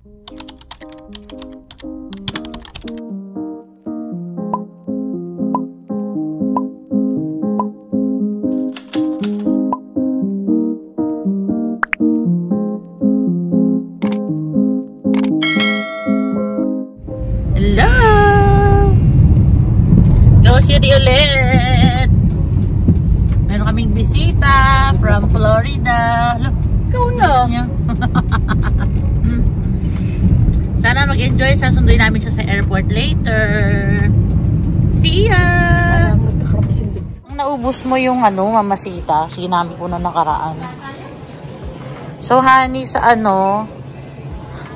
Hello! Grocery ulit! Meron kaming bisita from Florida. Hello, ikaw na! Sana mag-enjoy. Sasunduin namin siya sa airport later. See ya! Ang naubos mo yung mamasita. Sige namin po na nakaraan. So, honey, sa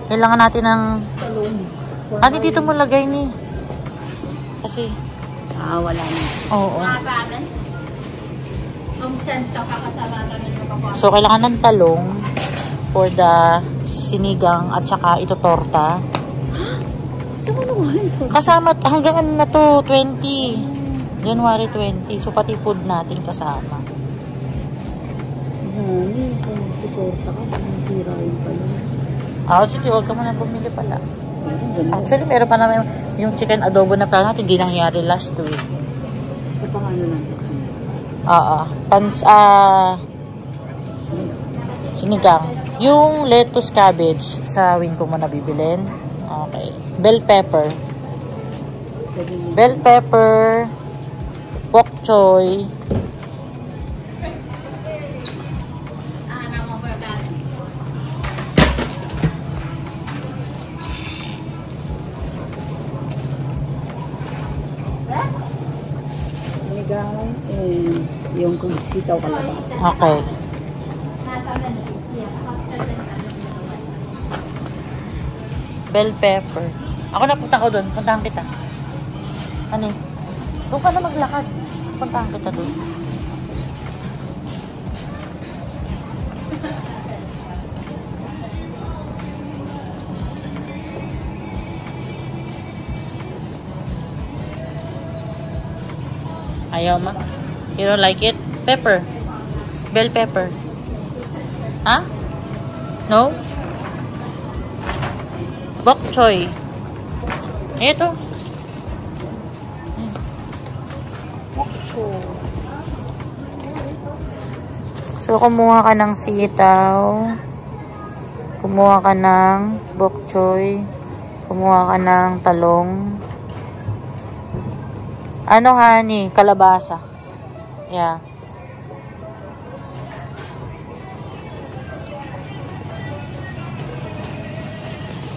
kailangan natin ng Ani, dito mo lagay ni. Kasi wala na. Oo. So, kailangan ng talong for the sinigang at saka ito torta. Saan mo naman ito? Kasama, hanggang na to, 20. January 20. So, pati food natin kasama. Torta ka, sira yun pala. Sige, huwag ka muna bumili pala. Actually, meron pa naman yung chicken adobo na pala natin, hindi nangyari last week. Sa pangano lang? Sinigang. Yung lettuce cabbage, sa wing ko muna bibilin. Okay. Bell pepper. Bell pepper, bok choy, yung sitaw kalabasa. Okay. Bell pepper. Ako na, punta ko doon. Puntahan kita. Ano? Doon ka na maglakad. Puntahan kita doon. Ayaw ma? You don't like it? Pepper. Bell pepper. Ha? No? Bok choy. Ito. Bok choy. So, kumuha ka ng sitaw. Kumuha ka ng bok choy. Kumuha ka ng talong. Ano, honey? Kalabasa. Yeah.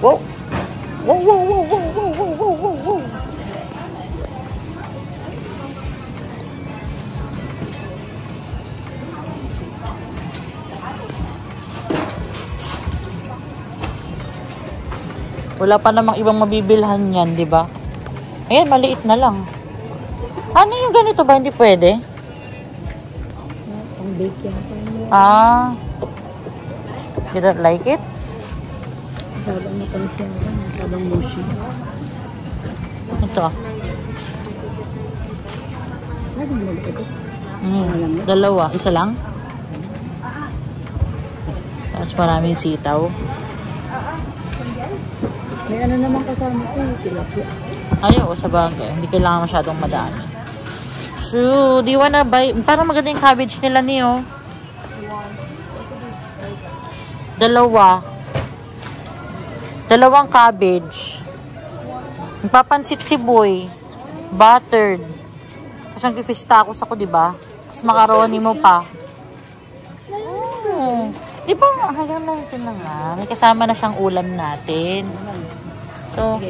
Whoa! Whoa, whoa, whoa, whoa, whoa, whoa, whoa, whoa, whoa. Wala pa namang ibang mabibilhan yan, di ba? Ayan, maliit na lang. Ano yung ganito ba? Hindi pwede? Ang bake yan. You don't like it? Masyadong napansin ka. Masyadong mushy. Ito. Masyadong maliit. Dalawa. Isa lang? Tapos maraming sitaw. May ano naman kasama ito yung tilapia. Ayaw, sa bagay. Hindi kailangan masyadong madami. True. Do you wanna buy? Parang maganda yung cabbage nila niyo. Dalawang cabbage. Papansit si boy. Buttered. Tapos ang fish tacos ako, diba? Tapos macaroni mo pa. Di ba? Hanggang natin na nga. May kasama na siyang ulam natin. So,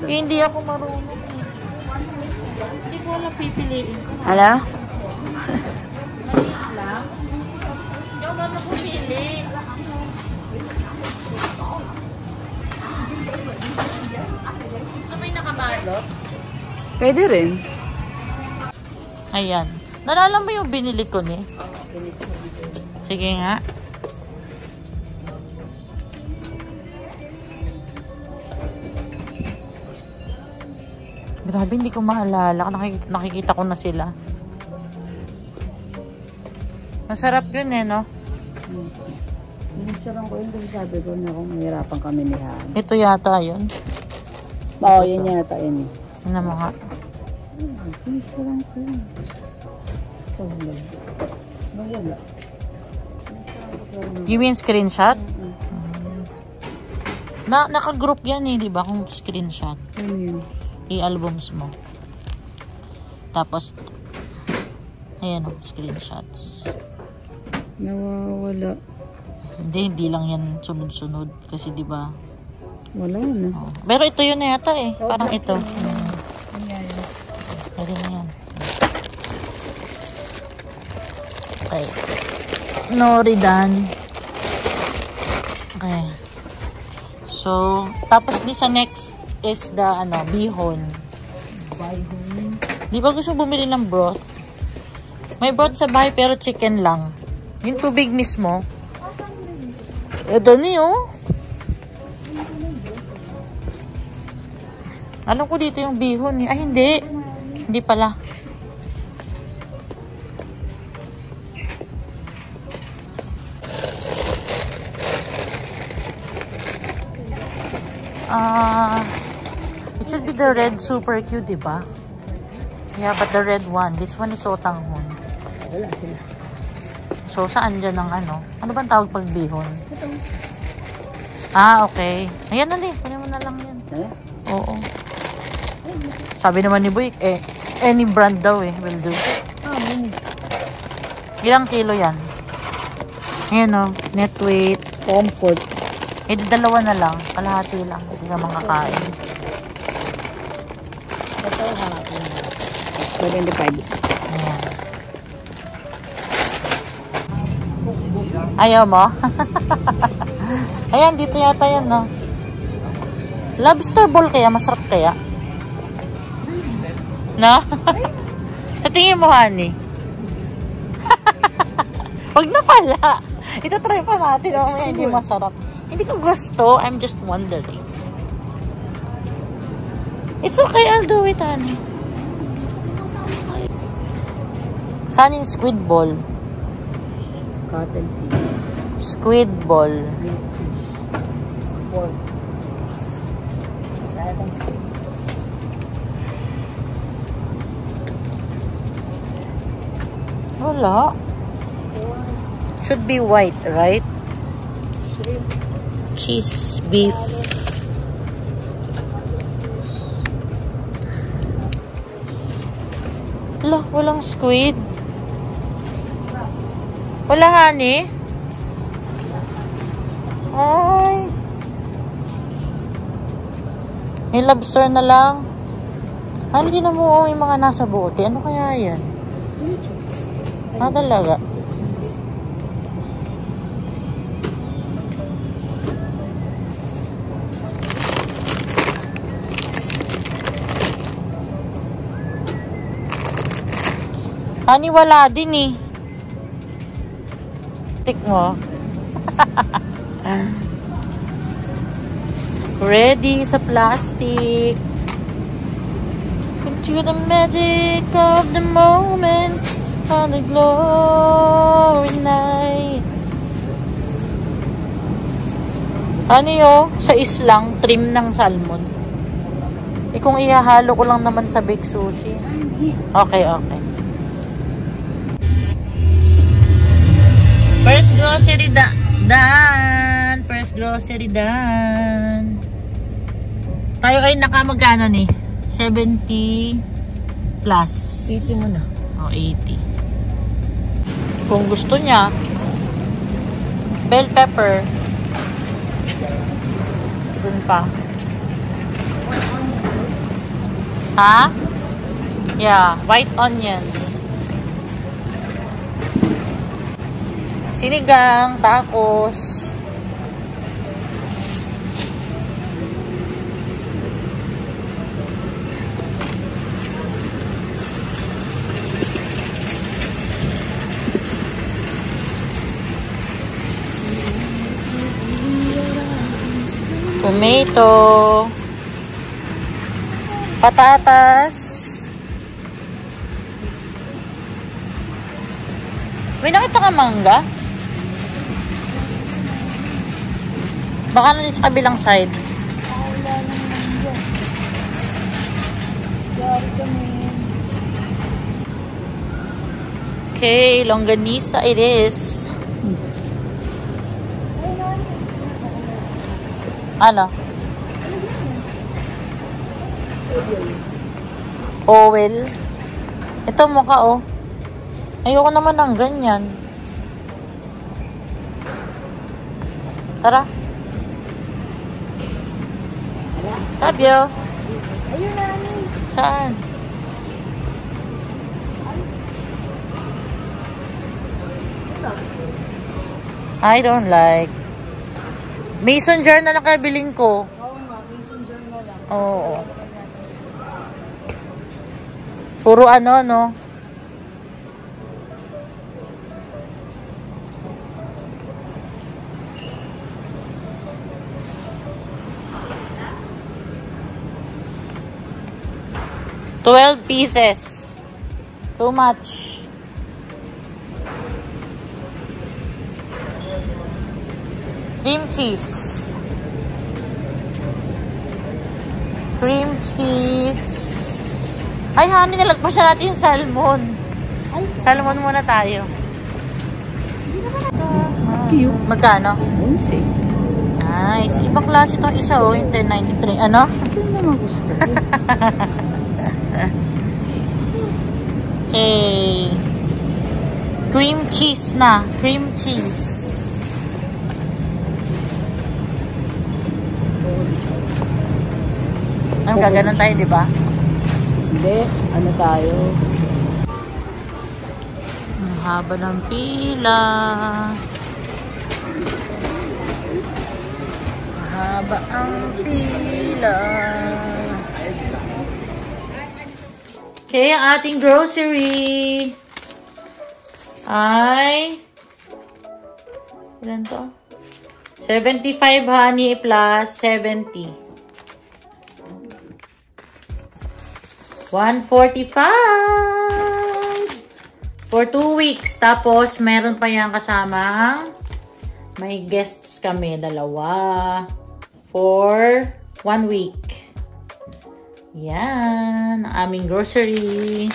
hindi ako marunong. Hindi ko alam pipiliin. Hala? Hindi ako marunong pumili. So, may nakabalot? Pwede rin. Ayan. Nalala mo yung binili ko ni? Sige nga. Grabe, hindi ko maalala. Nakikita ko na sila. Masarap yun no? Pinicturean ko yun kasi sabi ko na kung mahirapan kami ni Han. Ito yata yun. Oo, yun yata yun eh. Ano mo nga? Pinicturean ko yun. So, wala. You mean screenshot? Naka-group yan eh, di ba? Kung screenshot. Ano yun? I-albums mo. Tapos, ayan o, screenshots. Nawawala. Hindi lang yan sunod-sunod. Kasi di ba? Wala na. Oh. Pero ito yun na yata eh. Parang ito. Pwede na yan. Okay. Noridan. Okay. So, tapos di sa next is the, bihon. Bihon. Di ba gusto bumili ng broth? May broth sa bahay pero chicken lang. Yung tubig mismo. Ito niyo. Alam ko dito yung bihon eh. Ay, hindi. Hindi pala. It should be the red super cute, diba? Yeah, but the red one. This one is sotanghon. Wala sila. So, saan dyan ang ano? Ano bang tawag pag bihon? Ah, okay. Ayan na din. Kunin mo na lang yan. Oo. Sabi naman ni Boy, any brand daw will do. Ilang kilo yan? Ayan o, net weight. Comfort. Dalawa na lang. Kalahati lang. Hindi ka makakain. Ito, hapon. 75. Ayan. Ayaw mo? Ayan, dito yata yan, no? Lobster ball kaya? Masarap kaya? No? Natingin mo, honey. Huwag na pala. Ito try pa natin. Mamaya hindi masarap. Hindi ko gusto. I'm just wondering. It's okay. I'll do it, honey. Saan yung squid ball? Cotton fish. Squid ball. Pork. Kaya itong squid. Wala. Should be white, right? Shrimp. Cheese, beef. Wala, walang squid. Wala, honey. Ay. May lobster na lang. Hindi na mo yung mga nasa bote. Ano kaya yan? Talaga. Honey, wala din eh. Tik mo. Ready sa plastic. Into the magic of the moment on the glory night. Ano yun? Sa islang trim ng salmon. Kung ihahalo ko lang naman sa baked sushi. Okay, okay. First grocery done. First grocery done. Tayo ay nakamagkano ni? 70 plus. 80 mo na. O, 80. Kung gusto niya, bell pepper. Dun pa. Ha? Yeah, white onion. Sinigang, tacos. Tomato. Patatas. May nakita ka mangga? Baka na sa kabilang side. Wala naman dyan. Gari kami. Okay, longganisa it is. Ano? Oil. Ito mukha oh. Ayoko naman ng ganyan. Tara. Love you. Ayun na. Saan? I don't like. Mason jar na lang kaya bilhin ko. Oo nga, mason jar na lang. Oo. Puro ano, no? $12. Too much. Cream cheese. Cream cheese. Ay, honey, nalagpasan natin yung salmon. Salmon muna tayo. Cute. Magkano? 11. Nice. Ibang klase itong isa, oh. Yung 10.93. Ano? Ito naman gusto ko. Okay. Cream cheese na. Cream cheese. Ang gaganon tayo, di ba? Hindi. Ano tayo? Ang haba ng pila. Ang haba ang pila. Okay, ang ating grocery ay ilan to? 75 honey plus 70. 145 for 2 weeks. Tapos, meron pa yan kasamang may guests kami, 2 for 1 week. Yan, ang aming grocery.